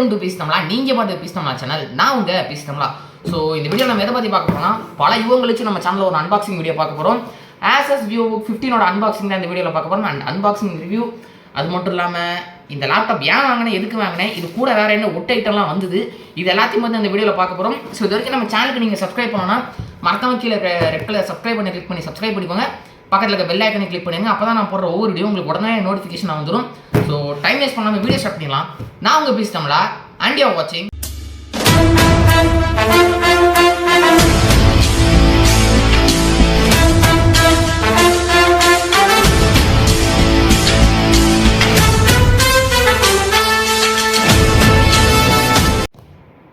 Welcome to piece தமிழா. நீங்கள் பார்த்து piece தமிழா channel, நான் உங்கள் பீஸ் தமிழா. ஸோ இந்த வீடியோ நம்ம எதை பற்றி பார்க்க போகிறோம்னா, பல யுவங்களுக்கு நம்ம சேனலில் ஒரு அன்பாக்சிங் வீடியோ பார்க்க போகிறோம். ஆசஸ் விவோபுக் 15 அன்பாக்சிங் தான் இந்த வீடியோவில் பார்க்க போகிறோம். அண்ட் அன்பாக்சிங் ரிவ்யூ, அது மட்டும் இல்லாமல் இந்த லேப்டாப் ஏன் வாங்கினேன், எதுக்கு வாங்கினேன், இது கூட வேறு என்ன ஒட்ட ஐட்டம்லாம் வந்தது, இது எல்லாத்தையும் வந்து இந்த வீடியோவில் பார்க்க போகிறோம். ஸோ இது வரைக்கும் நம்ம சேனலுக்கு நீங்கள் சப்ஸ்கிரைப் பண்ணோன்னா மறக்காம கீழே ரெட் கலர் சப்ஸ்கிரைப் பண்ணி கிளிக் பண்ணி சப்ஸ்கிரைப் பண்ணிக்கோங்க. பக்கத்தில் இருக்க பெல் ஐக்கனை கிளிக் பண்ணுங்க. அப்போ தான் நான் போடுற ஒவ்வொரு வீடியோ உங்களுக்கு உடனே நோட்டிஃபிகேஷன் வந்துடும். ஸோ டைம் வேஸ்ட் பண்ணாமல் வீடியோ ஸ்டார்ட் பண்ணிடலாம். நான் உங்கள் piece Tamizha, and you are வாட்சிங்.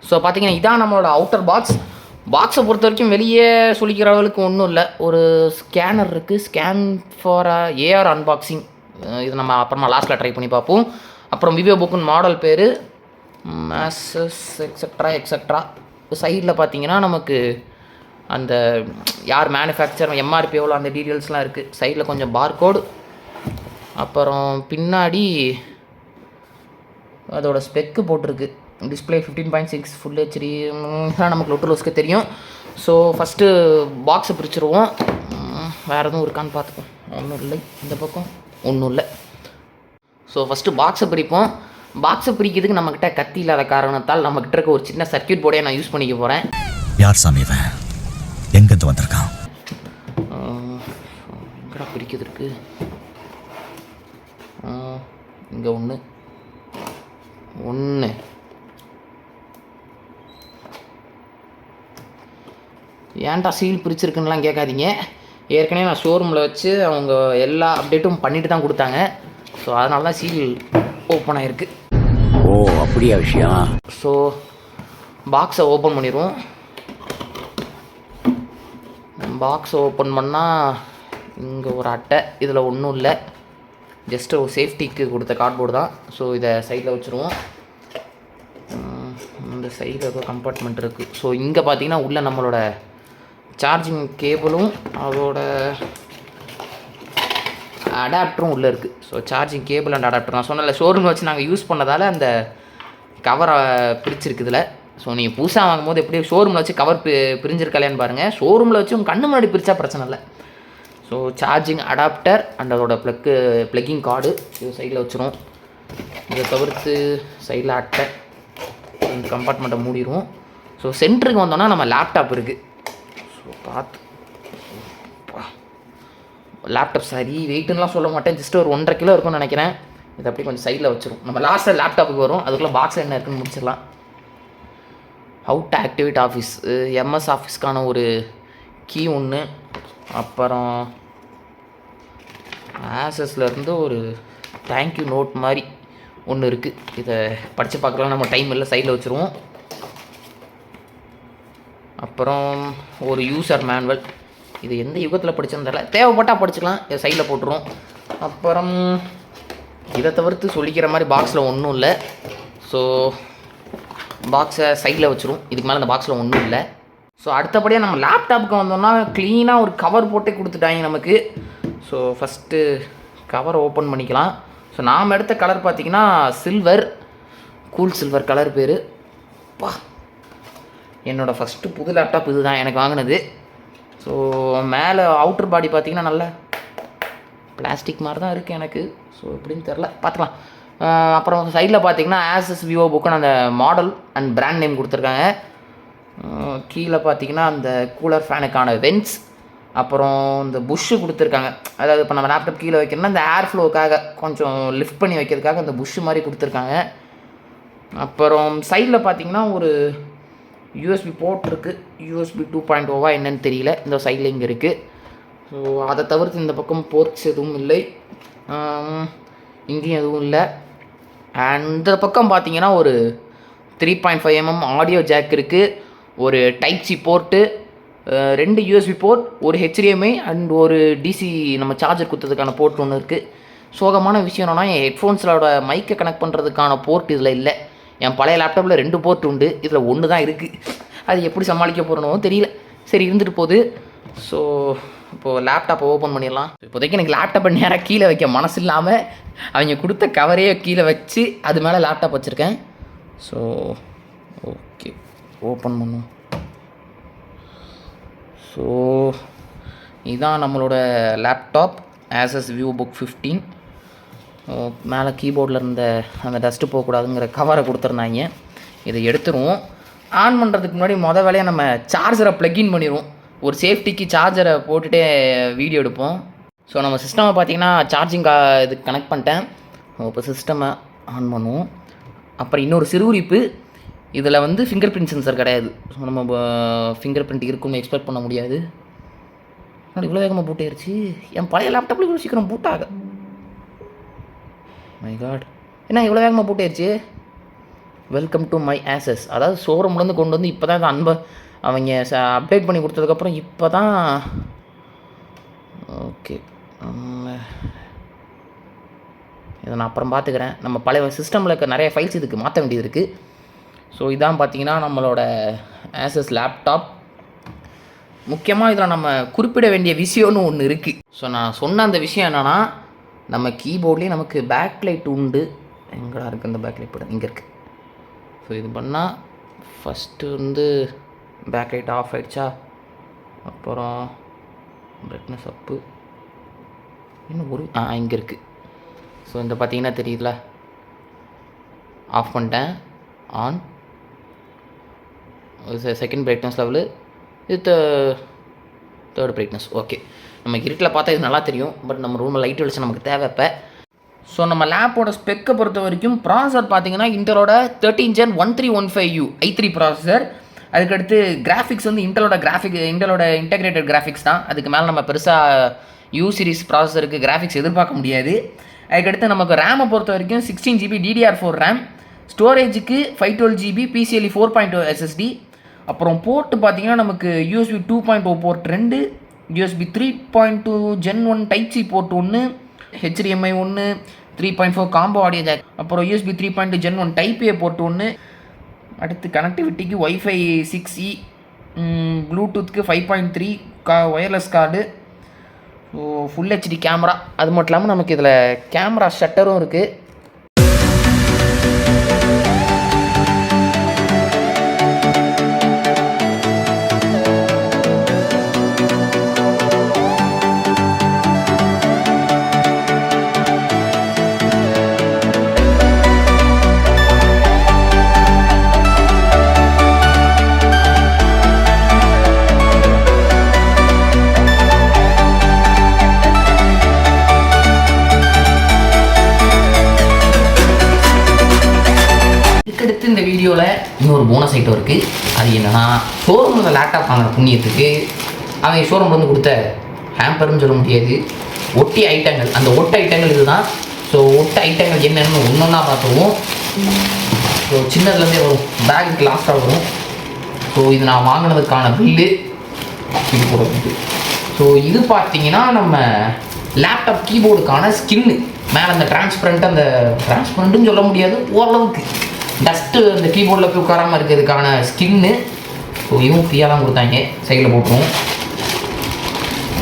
ஸோ பார்த்தீங்கன்னா இதான் நம்மளோட அவுட்டர் பாக்ஸை பொறுத்த வரைக்கும் வெளியே சொல்லிக்கிற அளவுக்கு ஒன்றும் இல்லை. ஒரு ஸ்கேனர் இருக்குது, ஸ்கேன் ஃபார் ஏஆர் அன்பாக்சிங். இது நம்ம அப்புறமா லாஸ்ட்டில் ட்ரை பண்ணி பார்ப்போம். அப்புறம் விவோபுக்குன்னு மாடல் பேர், மேசஸ் எக்ஸட்ரா. சைடில் பார்த்தீங்கன்னா நமக்கு அந்த யார் மேனுஃபேக்சர், எம்ஆர்பி எவ்வளோ, அந்த டீட்டெயில்ஸ்லாம் இருக்குது. சைடில் கொஞ்சம் பார்கோடு, அப்புறம் பின்னாடி அதோட ஸ்பெக்கு போட்டிருக்கு. டிஸ்பிளே 15.6 ஃபுல் ஹெச்டி நமக்கு லொட்டுலோஸ்க்கு தெரியும். ஸோ ஃபஸ்ட்டு பாக்ஸை பிரிச்சுருவோம். வேறு எதுவும் இருக்கான்னு பார்த்துப்போம். ஒன்றும் இல்லை, இந்த பக்கம் ஒன்றும் இல்லை. ஸோ ஃபஸ்ட்டு பாக்ஸை பிரிப்போம். பாக்ஸை பிரிக்கிறதுக்கு நம்மக்கிட்ட கத்தி இல்லாத காரணத்தால் நம்மக்கிட்ட இருக்க ஒரு சின்ன சர்க்கியூட் போர்டே நான் யூஸ் பண்ணிக்க போகிறேன். யார் சாமி இவன், எங்கேருந்து வந்திருக்கான்? எங்கடா பிரிக்கிறதுக்கு? இங்கே ஒன்று ஏன்டா சீல் பிரிச்சிருக்குன்னுலாம் கேட்காதீங்க. ஏற்கனவே நான் ஷோரூமில் வச்சு அவங்க எல்லா அப்டேட்டும் பண்ணிட்டு தான் கொடுத்தாங்க. ஸோ அதனால தான் சீல் ஓப்பன் ஆகிருக்கு. ஓ அப்படியா விஷயம். ஸோ பாக்ஸை ஓப்பன் பண்ணிடுவோம். பாக்ஸை ஓப்பன் பண்ணால் இங்கே ஒரு அட்டை, இதில் ஒன்றும் இல்லை, ஜஸ்ட்டு ஒரு சேஃப்டிக்கு கொடுத்த கார்ட்போர்டு தான். ஸோ இதை சைடில் வச்சுருவோம். இந்த சைடில் ஏதோ கம்பார்ட்மெண்ட் இருக்குது. ஸோ இங்கே பார்த்தீங்கன்னா உள்ள நம்மளோட சார்ஜிங் கேபிளும் அதோட அடாப்டரும் உள்ளே இருக்குது. So charging cable and adapter நான் சொன்னல, ஷோரூமில் வச்சு நாங்கள் யூஸ் பண்ணதால் அந்த கவரை பிரிச்சிருக்குதுல. ஸோ நீங்கள் புதுசாக வாங்கும்போது எப்படி ஷோரூமில் வச்சு கவர் பிரிஞ்சிருக்கலையான்னு பாருங்கள். ஷோரூமில் வச்சு உங்கள் கண்ணு முன்னாடி பிரித்தா பிரச்சனை இல்லை. ஸோ சார்ஜிங் அடாப்டர் அண்ட் அதோட ப்ளக்கிங் கார்டு இது சைடில் வச்சுருவோம். இதை தவிர்த்து சைடில் அட்டை, இந்த கம்பார்ட்மெண்ட்டை மூடிடுவோம். ஸோ சென்டருக்கு வந்தோன்னா நம்ம லேப்டாப் இருக்குது. ஸோ பார்த்து லேப்டாப் சரி வெயிட்டுன்னெலாம் சொல்ல மாட்டேன், ஜஸ்ட் ஒரு 1.5 கிலோ இருக்கும்னு நினைக்கிறேன். இதை அப்படி கொஞ்சம் சைடில் வச்சுருவோம். நம்ம லாஸ்ட்டில் லேப்டாப்புக்கு வரும், அதுக்குள்ளே பாக்ஸ் என்ன இருக்குன்னு முடிச்சிடலாம். How to activate office, MS ஆஃபீஸ்க்கான ஒரு கீ ஒன்று, அப்புறம் ஆசஸ்லேருந்து ஒரு தேங்க்யூ நோட் மாதிரி ஒன்று இருக்குது. இதை படித்து பார்க்கலாம், நம்ம டைம் இல்லை, சைடில் வச்சுருவோம். அப்புறம் ஒரு யூசர் மேனுவல், இது எந்த யுகத்தில் படிச்சோன்னு தெரியல, தேவைப்பட்டால் படிச்சுக்கலாம், இதை சைடில் போட்டுருவோம். அப்புறம் இதை தவிர்த்து சொல்லிக்கிற மாதிரி பாக்ஸில் ஒன்றும் இல்லை. ஸோ பாக்ஸை சைடில் வச்சுருவோம். இதுக்கு மேலே அந்த பாக்ஸில் ஒன்றும் இல்லை. ஸோ அடுத்தபடியாக நம்ம லேப்டாப்புக்கு வந்தோம்னா க்ளீனாக ஒரு கவர் போட்டே கொடுத்துட்டாங்க நமக்கு. ஸோ ஃபஸ்ட்டு கவர் ஓப்பன் பண்ணிக்கலாம். ஸோ நாம் எடுத்த கலர் பார்த்திங்கன்னா சில்வர், கூல் சில்வர் கலர் பேர். பா, என்னோடய ஃபஸ்ட்டு புது லேப்டாப் இது தான் எனக்கு வாங்கினது. ஸோ மேலே அவுட்டர் பாடி பார்த்திங்கன்னா நல்ல பிளாஸ்டிக் மாதிரி தான் இருக்குது எனக்கு. ஸோ எப்படின்னு தெரில, பார்த்துக்கலாம். அப்புறம் சைடில் பார்த்திங்கன்னா ஆசஸ் விவோபுக்குன்னு அந்த மாடல் அண்ட் பிராண்ட் நேம் கொடுத்துருக்காங்க. கீழே பார்த்திங்கன்னா அந்த கூலர் ஃபேனுக்கான வென்ட்ஸ், அப்புறம் இந்த புஷ்ஷு கொடுத்துருக்காங்க. அதாவது இப்போ நம்ம லேப்டாப் கீழே வைக்கணும்னா இந்த ஏர் ஃப்ளோக்காக கொஞ்சம் லிஃப்ட் பண்ணி வைக்கிறதுக்காக அந்த புஷ்ஷு மாதிரி கொடுத்துருக்காங்க. அப்புறம் சைடில் பார்த்திங்கன்னா ஒரு யூஎஸ்பி போர்ட் இருக்குது. யூஎஸ்பி 2.0 என்னன்னு தெரியல, இந்த சைடில் இங்கே இருக்குது. ஸோ அதை தவிர்த்து இந்த பக்கம் போர்ட்ஸ் எதுவும் இல்லை, இங்கேயும் எதுவும் இல்லை. அண்ட் இந்த பக்கம் பார்த்திங்கன்னா ஒரு 3.5 mm ஆடியோ ஜாக் இருக்குது, ஒரு type C board, 2 USB board, ஒரு HDMI அண்ட் ஒரு டிசி நம்ம சார்ஜர் குத்துறதுக்கான போர்ட் ஒன்று இருக்குது. சோகமான விஷயம் என்னன்னா, என் ஹெட்ஃபோன்ஸோட மைக்கை கனெக்ட் பண்ணுறதுக்கான போர்ட் இதில் இல்லை. என் பழைய லேப்டாப்பில் 2 போர்ட் உண்டு, இதில் ஒன்று தான் இருக்குது. அது எப்படி சமாளிக்க போகிறனோ தெரியல. சரி இருந்துட்டு போகுது. ஸோ இப்போது லேப்டாப்பை ஓப்பன் பண்ணிடலாம். இப்போதைக்கு எனக்கு லேப்டாப்பை நேராக கீழே வைக்க மனசு இல்லாமல் அவங்க கொடுத்த கவரையே கீழே வச்சு அது மேலே லேப்டாப் வச்சுருக்கேன். ஸோ ஓகே, ஓப்பன் பண்ணும். ஸோ இதுதான் நம்மளோட லேப்டாப் ஆசஸ் வியூபுக் 15. மேலே கீபோர்டில் இருந்த அந்த டஸ்ட்டு போகக்கூடாதுங்கிற கவரை கொடுத்துருந்தாங்க. இதை எடுத்துருவோம். ஆன் பண்ணுறதுக்கு முன்னாடி வேலையாக நம்ம சார்ஜரை ப்ளக்இன் பண்ணிடுவோம். ஒரு சேஃப்டிக்கு சார்ஜரை போட்டுகிட்டே வீடியோ எடுப்போம். ஸோ நம்ம சிஸ்டமை பார்த்திங்கன்னா சார்ஜிங் இதுக்கு கனெக்ட் பண்ணிட்டேன். இப்போ சிஸ்டமை ஆன் பண்ணுவோம். அப்புறம் இன்னொரு சிறுகுறிப்பு, இதில் வந்து ஃபிங்கர் பிரிண்ட் சென்சர் கிடையாது. ஸோ நம்ம ஃபிங்கர் பிரிண்ட் இருக்குன்னு எக்ஸ்பெக்ட் பண்ண முடியாது. இவ்வளோ வேகமாக பூட் ஆயிடுச்சு. என் பழைய லேப்டாப்பில் இவ்வளோ சீக்கிரம் பூட் ஆக, மை காட், என்ன இவ்வளோ வேகமாக பூட் ஆயிடுச்சு. Welcome to my Asus. அதாவது ஷோரூம்லேருந்து கொண்டு வந்து இப்போ தான் அவங்க அப்டேட் பண்ணி கொடுத்ததுக்கப்புறம் இப்போ தான். ஓகே, இதை நான் அப்புறம் பார்த்துக்கிறேன். நம்ம பழைய சிஸ்டமில் இருக்க நிறைய ஃபைல்ஸ் இதுக்கு மாற்ற வேண்டியது இருக்குது. ஸோ இதான் பார்த்தீங்கன்னா நம்மளோட ஆசஸ் லேப்டாப். முக்கியமாக இதில் நம்ம குறிப்பிட வேண்டிய விஷயம்னு ஒன்று இருக்குது. ஸோ நான் சொன்ன அந்த விஷயம் என்னென்னா, நம்ம கீபோர்ட்லேயே நமக்கு பேக் லைட் உண்டு. எங்கடா இருக்குது அந்த பேக் லைட்? போட இங்கே இருக்குது. ஸோ இது பண்ணால் ஃபஸ்ட்டு வந்து பேக் லைட் ஆஃப் ஆகிடுச்சா, அப்புறம் பிரைட்னஸ் அப்பு இன்னும் ஒரு இங்கே இருக்குது. ஸோ இந்த பார்த்தீங்கன்னா தெரியுதுல, ஆஃப் பண்ணிட்டேன். ஆன், செகண்ட் பிரைட்னஸ் லெவலு, இது தேர்ட் பிரைட்னஸ். ஓகே, நம்ம இருட்டில் பார்த்தா இது நல்லா தெரியும், பட் நம்ம ரூமில் லைட் வெளிச்சம் நமக்கு தேவை இப்போ. ஸோ நம்ம லேப்போட ஸ்பெக்கை பொறுத்த வரைக்கும் ப்ராசஸர் பார்த்தீங்கன்னா இன்டலோட 13 Gen 1315U i3 ப்ராசஸர். அதுக்கடுத்து கிராஃபிக்ஸ் வந்து இன்டலோட இன்டெகிரேட்டட் கிராஃபிக்ஸ் தான். அதுக்கு மேலே நம்ம பெருசாக U சீரிஸ் ப்ராசஸருக்கு கிராஃபிக்ஸ் எதிர்பார்க்க முடியாது. அதுக்கடுத்து நமக்கு ரேமை பொறுத்த வரைக்கும் 16 GB DDR4 ரேம், ஸ்டோரேஜுக்கு 512 GB PCIe 4.0 SSD. அப்புறம் போர்ட்டு பார்த்தீங்கன்னா நமக்கு USB 2.0 port 2, USB 3.2 Gen 1 Type C port 1, HDMI 1, 3.4 combo audio jack, அப்புறம் USB 3.2 Gen 1 Type A port 1. அடுத்து கனெக்டிவிட்டிக்கு Wi-Fi 6E, ப்ளூடூத்துக்கு 5.3 wireless card, so full HD camera. அது மட்டும் இல்லாமல் நமக்கு இதில் கேமரா ஷட்டரும் இருக்குது. இந்த வீடியோவில் இன்னொரு போனஸ் ஐட்டம் இருக்குது. அது என்னென்னா, ஷோரூமில் லேப்டாப் வாங்குற புண்ணியத்துக்கு அவங்க ஷோரூம்லேருந்து கொடுத்த ஹேம்பர்னு சொல்ல முடியாது, ஒட்டி ஐட்டங்கள். அந்த ஒட்ட ஐட்டங்கள் இதுதான். ஸோ ஒட்ட ஐட்டங்கள் என்னென்னு ஒன்றா பார்த்துருவோம். ஸோ சின்னதுலேருந்தே வரும், பேக்குக்கு லாஸ்ட்டாக வரும். ஸோ இது நான் வாங்கினதுக்கான பில்லு இது போடுறது. ஸோ இது பார்த்தீங்கன்னா நம்ம லேப்டாப் கீபோர்டுக்கான ஸ்கின்னு. மேலே அந்த டிரான்ஸ்பரண்ட்டுன்னு சொல்ல முடியாது, ஓரளவுக்கு டஸ்ட்டு அந்த கீபோர்டில் போய் உட்காராமல் இருக்கிறதுக்கான ஸ்கின்னு. ஸோ இதுவும் ஃப்ரீயாக தான் கொடுத்தாங்க, சைடில் போட்டுருவோம்.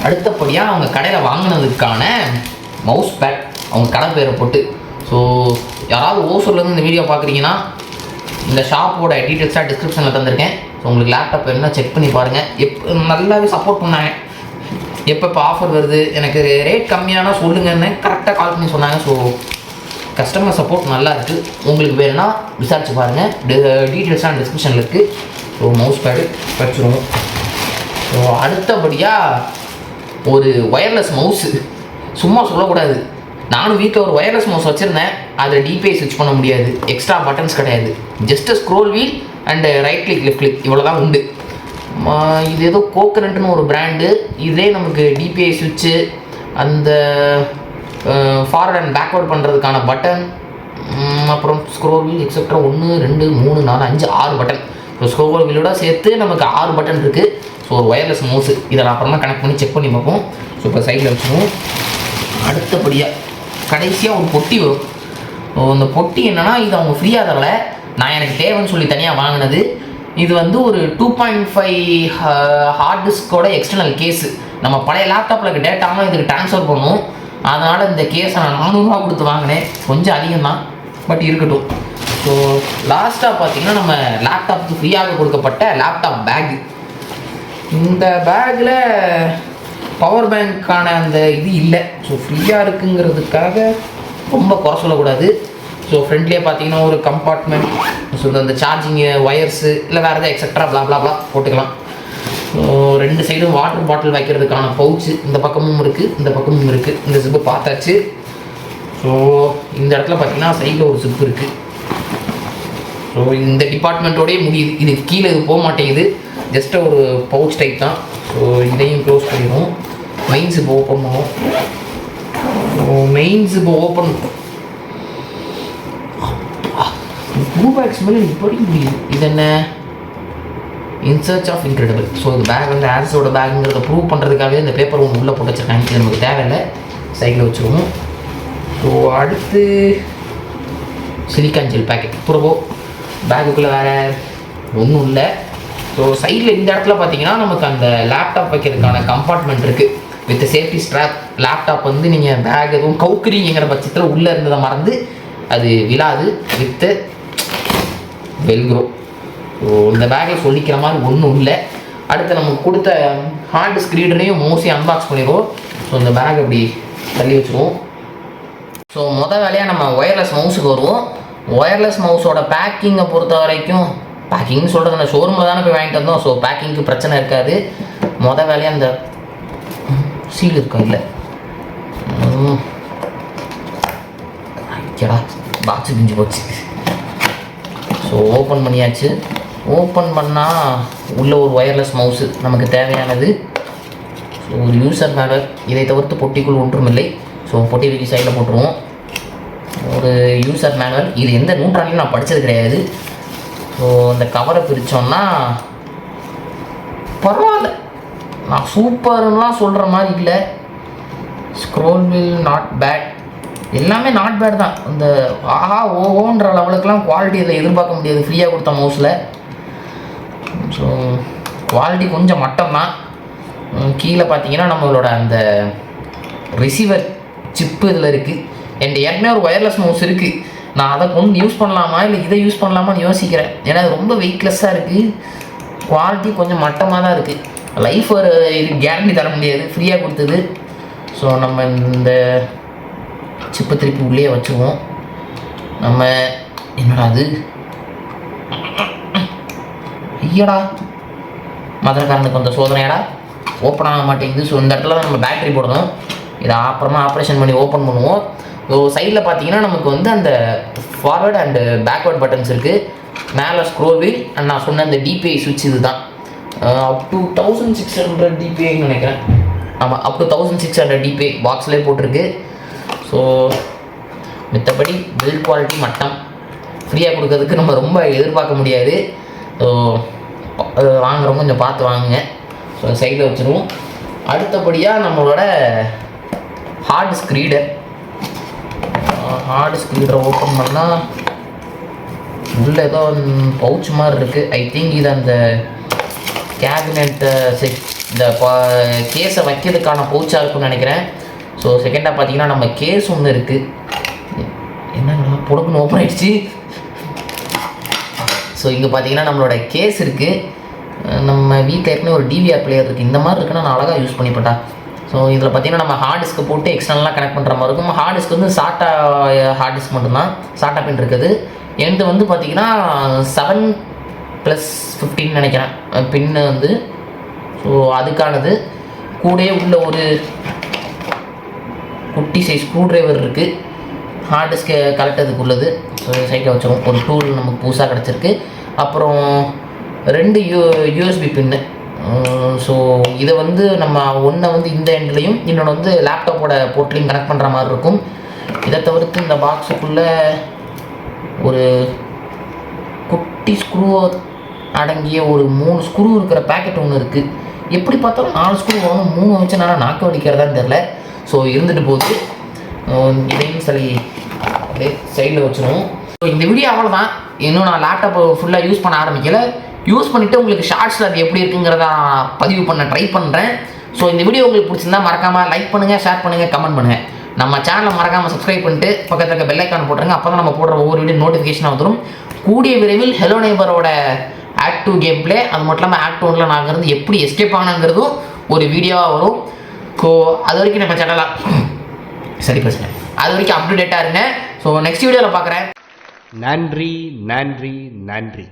அடுத்தபடியாக அவங்க கடையில் வாங்கினதுக்கான மவுஸ் பேட், அவங்க கடை பேரை போட்டு. ஸோ யாராவது ஓசூர்லேருந்து இந்த வீடியோ பார்க்குறீங்கன்னா இந்த ஷாப்போட டீட்டெயில்ஸாக டிஸ்கிரிப்ஷனில் தந்திருக்கேன். ஸோ உங்களுக்கு லேப்டாப் என்ன செக் பண்ணி பாருங்கள். நல்லாவே சப்போர்ட் பண்ணாங்க. எப்போ ஆஃபர் வருது, எனக்கு ரேட் கம்மியானா சொல்லுங்கன்னு கரெக்டாக கால் பண்ணி சொன்னாங்க. ஸோ கஸ்டமர் சப்போர்ட் நல்லா இருக்குது. உங்களுக்கு வேணும்னா விசாரிச்சு பாருங்கள், டீட்டெயில்ஸான டிஸ்கிரிப்ஷனில் இருக்குது. ஸோ மவுஸ் பேடு வச்சுருவோம். ஸோ அடுத்தபடியாக ஒரு ஒயர்லெஸ் மவுஸு, சும்மா சொல்லக்கூடாது. நானும் வீட்டில் ஒரு ஒயர்லெஸ் மவுஸ் வச்சுருந்தேன். அதில் டிபிஐ ஸ்விட்ச் பண்ண முடியாது, எக்ஸ்ட்ரா பட்டன்ஸ் கிடையாது, just scroll wheel and right click left click இவ்வளோ தான் உண்டு. இது ஏதோ கோகனட்னு ஒரு பிராண்டு. இதே நமக்கு டிபிஐ ஸ்விட்ச்சு, அந்த ஃபார்வர்ட் அண்ட் பேக்வர்ட் பண்ணுறதுக்கான பட்டன், அப்புறம் scroll wheel extra 1 2 3 4 5 6 button. So scroll வீலோட சேர்த்து நமக்கு 6 பட்டன் இருக்குது. ஸோ ஒரு ஒயர்லெஸ் மவுஸு. இதை நான் அப்புறமா கனெக்ட் பண்ணி செக் பண்ணி பார்ப்போம். ஸோ இப்போ சைடில் வச்சுருவோம். அடுத்தபடியாக கடைசியாக ஒரு பொட்டி வரும். அந்த பொட்டி என்னென்னா, இது அவங்க ஃப்ரீயாக தரல, நான் எனக்கு தேவைன்னு சொல்லி தனியாக வாங்கினது. இது வந்து ஒரு 2.5 ஹார்ட் டிஸ்கோட எக்ஸ்டர்னல் கேஸு. நம்ம பழைய லேப்டாப்பில் இருக்க டேட்டாவும் இதுக்கு ட்ரான்ஸ்ஃபர் பண்ணும். அதனால் இந்த கேஸை நான் 400 ரூபா கொடுத்து வாங்கினேன். கொஞ்சம் அதிகம்தான், பட் இருக்கட்டும். ஸோ ஸோ லாஸ்ட்டாக பார்த்தீங்கன்னா நம்ம லேப்டாப்புக்கு ஃப்ரீயாக கொடுக்கப்பட்ட லேப்டாப் பேக். இந்த பேக்கில் பவர் பேங்க்கான அந்த இது இல்லை. ஸோ ஃப்ரீயாக இருக்குங்கிறதுக்காக ரொம்ப குறை சொல்லக்கூடாது. ஸோ ஃப்ரெண்ட்லேயே பார்த்தீங்கன்னா ஒரு கம்பார்ட்மெண்ட், ஸோ இந்த சார்ஜிங்கு ஒயர்ஸு இல்லை வேறு எதாவது எக்ஸட்ரா ப்ளா போட்டுக்கலாம். ஸோ 2 சைடும் வாட்டர் பாட்டில் வைக்கிறதுக்கான பவுச்சு இந்த பக்கமும் இருக்குது, இந்த பக்கமும் இருக்குது. இந்த ஜிப்பு பார்த்தாச்சு. ஸோ இந்த இடத்துல பார்த்தீங்கன்னா சைடில் ஒரு ஜிப்பு இருக்குது. ஸோ இந்த டிபார்ட்மெண்ட்டோடய முடியுது. இது கீழே இது போக மாட்டேங்குது, ஜஸ்ட் ஒரு பவுச் டைப் தான். ஸோ இதையும் க்ளோஸ் பண்ணிடுவோம். மெயின் ஜிப் ஓப்பன் பண்ணுவோம். So main zip open blue bags மேலே இப்படி முடியுது. இது என்ன? In search of incredible. So இந்த பேக் வந்து ஆன்ஸோட பேக்குங்கிறத ப்ரூவ் பண்ணுறதுக்காகவே இந்த பேப்பர் ஒன்று உள்ளே போட்டு வச்சுருக்காங்க. இது நமக்கு தேவையில்லை, சைடில் வச்சுருவோம். ஸோ அடுத்து சிலிக்கான் ஜெல் பேக்கெட். புறவோ பேக்குக்குள்ளே வேறு ஒன்றும் இல்லை. ஸோ சைடில் இந்த இடத்துல பார்த்தீங்கன்னா நமக்கு அந்த லேப்டாப் வைக்கிறதுக்கான கம்பார்ட்மெண்ட் இருக்குது வித் சேஃப்டி ஸ்ட்ராப். லேப்டாப் வந்து நீங்கள் பேக் எதுவும் கவுக்குறீங்கிற பட்சத்தில் உள்ளே இருந்ததை மறந்து அது விழாது வித்து வெல்க்ரோ. ஸோ இந்த பேக்கை சொல்லிக்கிற மாதிரி ஒன்றும் இல்லை. அடுத்து நமக்கு கொடுத்த ஹார்ட் டிஸ்க் ரீடரையும் மோஸ்ட்லி அன்பாக்ஸ் பண்ணிடுவோம். ஸோ இந்த பேக் அப்படி தள்ளி வச்சுருவோம். ஸோ வேலையாக நம்ம ஒயர்லெஸ் மவுஸுக்கு வருவோம். ஒயர்லெஸ் மவுஸோட பேக்கிங்கை பொறுத்த வரைக்கும், பேக்கிங் சொல்கிறது அந்த ஷோரூமில் தானே போய் வாங்கிட்டு வந்தோம். ஸோ பேக்கிங்க்கு பிரச்சனை இருக்காது. வேலையாக அந்த சீல் இருக்கா? இல்லை, ஐயடா பாக்ஸு பிஞ்சு போச்சு. ஸோ ஓப்பன் பண்ணியாச்சு. ஓப்பன் பண்ணால் உள்ளே ஒரு ஒயர்லெஸ் மவுஸு நமக்கு தேவையானது. ஸோ ஒரு யூசர் மேனுவல். இதை தவிர்த்து பொட்டிக்குள் ஒன்றும் இல்லை. ஸோ பொட்டி வைக்க சைடில் போட்டுருவோம். ஒரு யூசர் மேனுவல். இது எந்த நூற்றாண்டிலும் நான் படித்தது கிடையாது. ஸோ அந்த கவரை பிரித்தோன்னா பரவாயில்ல, நான் சூப்பர்லாம் சொல்கிற மாதிரி இல்லை. ஸ்க்ரோல் வீல் நாட் பேட், எல்லாமே நாட் பேட் தான். இந்த ஆஹா ஓஹோன்ற லெவலுக்குலாம் குவாலிட்டி இதில் எதிர்பார்க்க முடியாது ஃப்ரீயாக கொடுத்த மவுஸில். ஸோ குவாலிட்டி கொஞ்சம் மட்டம் தான். கீழே பார்த்தீங்கன்னா நம்மளோட அந்த ரிசீவர் சிப்பு இதில் இருக்குது. என்கிட்ட ஏற்கனவே ஒரு ஒயர்லெஸ் மவுஸ் இருக்குது. நான் அதை கொண்டு யூஸ் பண்ணலாமா இல்லை இதை யூஸ் பண்ணலாமான்னு யோசிக்கிறேன். ஏன்னா அது ரொம்ப வெயிட்லெஸ்ஸாக இருக்குது, குவாலிட்டி கொஞ்சம் மட்டமாக தான் இருக்குது. லைஃப் ஒரு இது கேரண்டி தர முடியாது, ஃப்ரீயாக கொடுத்தது. ஸோ நம்ம இந்த சிப்பை திருப்பி உள்ளே வச்சுருவோம். நம்ம என்னடா அது, ஐயடா மதுரக்காரனுக்கு அந்த சோதனையாடா ஓப்பன் ஆக மாட்டேங்குது. ஸோ இந்த இடத்துல நம்ம பேட்டரி போடணும். இதை அப்புறமா ஆப்ரேஷன் பண்ணி ஓப்பன் பண்ணுவோம். ஸோ சைடில் பார்த்தீங்கன்னா நமக்கு வந்து அந்த ஃபார்வர்டு அண்டு பேக்வேர்ட் பட்டன்ஸ் இருக்குது. மேலே ஸ்க்ரோல் வீல் அண்ட் நான் சொன்ன அந்த டிபிஐ சுவிட்ச் இது தான். அப் டு 1600 டிபிஐன்னு நினைக்கிறேன். ஆமாம், அப் டு 1600 டிபிஐ பாக்ஸ்லேயே போட்டிருக்கு. ஸோ மித்தபடி பில்ட் குவாலிட்டி மட்டம். ஃப்ரீயாக கொடுக்கறதுக்கு நம்ம ரொம்ப எதிர்பார்க்க முடியாது. ஸோ வாங்குறவங்க கொஞ்சம் பார்த்து வாங்குங்க. ஸோ சைடில் வச்சுருவோம். அடுத்தபடியாக நம்மளோட hard disk reader. Hard disk ரீடரை ஓப்பன் பண்ணால் உள்ளே ஏதோ பவுச் மாதிரி இருக்குது. ஐ திங்க் இது அந்த கேபினெட்டு இந்த கேஸை வைக்கிறதுக்கான பவுச்சாக இருக்குன்னு நினைக்கிறேன். ஸோ செகண்டாக பார்த்தீங்கன்னா நம்ம கேஸ் ஒன்று இருக்குது. என்னங்களா பொடுக்குன்னு ஓப்பன் ஆகிடுச்சு. ஸோ இங்கே பார்த்தீங்கன்னா நம்மளோட கேஸ் இருக்குது. நம்ம வீட்டில் ஏற்கனவே ஒரு டிவிஆர் பிளேயர் இருக்குது. இந்த மாதிரி இருக்குன்னா நான் அழகாக யூஸ் பண்ணிப்பட்டா. ஸோ இதில் பார்த்தீங்கன்னா நம்ம ஹார்ட் டிஸ்க்கு போட்டு எக்ஸ்டர்னலாக கனெக்ட் பண்ணுற மாதிரி இருக்கும். ஹார்ட் டிஸ்க் வந்து சாட்டா ஹார்ட் டிஸ்க் மட்டும்தான், சாட்டா பின் இருக்குது. எண்டு வந்து பார்த்தீங்கன்னா 7+15 நினைக்கிறேன் பின்னு வந்து. ஸோ அதுக்கானது கூடயே உள்ள ஒரு குட்டி சைஸ் ஸ்க்ரூ ட்ரைவர் இருக்குது. ஹார்ட் டிஸ்கை கலெக்டதுக்கு உள்ளது. ஸோ சைட்டில் வச்சிடும். ஒரு டூல் நமக்கு புதுசாக கிடச்சிருக்கு. அப்புறம் 2 யூஎஸ்பி பின்னு. ஸோ இதை வந்து நம்ம ஒன்றை வந்து இந்த எண்ட்லேயும் இன்னொன்று வந்து லேப்டாப்போட போர்ட்லேயும் கனெக்ட் பண்ணுற மாதிரி இருக்கும். இதை தவிர்த்து இந்த பாக்ஸுக்குள்ளே ஒரு குட்டி ஸ்க்ரூ அடங்கிய ஒரு 3 ஸ்க்ரூ இருக்கிற பேக்கெட் ஒன்று இருக்குது. எப்படி பார்த்தாலும் 4 ஸ்க்ரூ வாங்கணும், 3 வச்சு நான் நாக்க வலிக்கிறதான்னு தெரில. ஸோ இருந்துட்டு போகுது. இதையும் சரி அப்படியே சைடில் வச்சுருவோம். ஸோ இந்த வீடியோ அவ்வளோதான். இன்னும் நான் லேப்டாப்பை ஃபுல்லாக யூஸ் பண்ண ஆரம்பிக்கலை. யூஸ் பண்ணிவிட்டு உங்களுக்கு ஷார்ட்ஸில் அது எப்படி இருக்குங்கிறத பதிவு பண்ண ட்ரை பண்ணுறேன். ஸோ இந்த வீடியோ உங்களுக்கு பிடிச்சிருந்தா மறக்காமல் லைக் பண்ணுங்கள், ஷேர் பண்ணுங்கள், கமெண்ட் பண்ணுங்கள். நம்ம சேனலை மறக்காமல் சப்ஸ்கிரைப் பண்ணிட்டு பக்கத்தில் இருக்க பெல் ஐக்கான் போட்டுருங்க. அப்போ தான் நம்ம போடுற ஒவ்வொரு வீடியோ நோட்டிஃபிகேஷன் வந்துடும். கூடிய விரைவில் ஹெலோ நெய்பரோட ஆக்ட் 2 கேம் பிளே, அது மட்டும் இல்லாமல் ஆக்ட் 1ல் நாங்கள் இருந்து எப்படி எஸ்கேப் ஆனாங்கிறதும் ஒரு வீடியோவாக வரும். ஸோ அது வரைக்கும் நம்ம சேனலாக சரி பிரச்சனை, அது வரைக்கும் அப்டேட்டாக இருங்க. ஸோ நெக்ஸ்ட் வீடியோவில் பார்க்குறேன். நன்றி நன்றி நன்றி.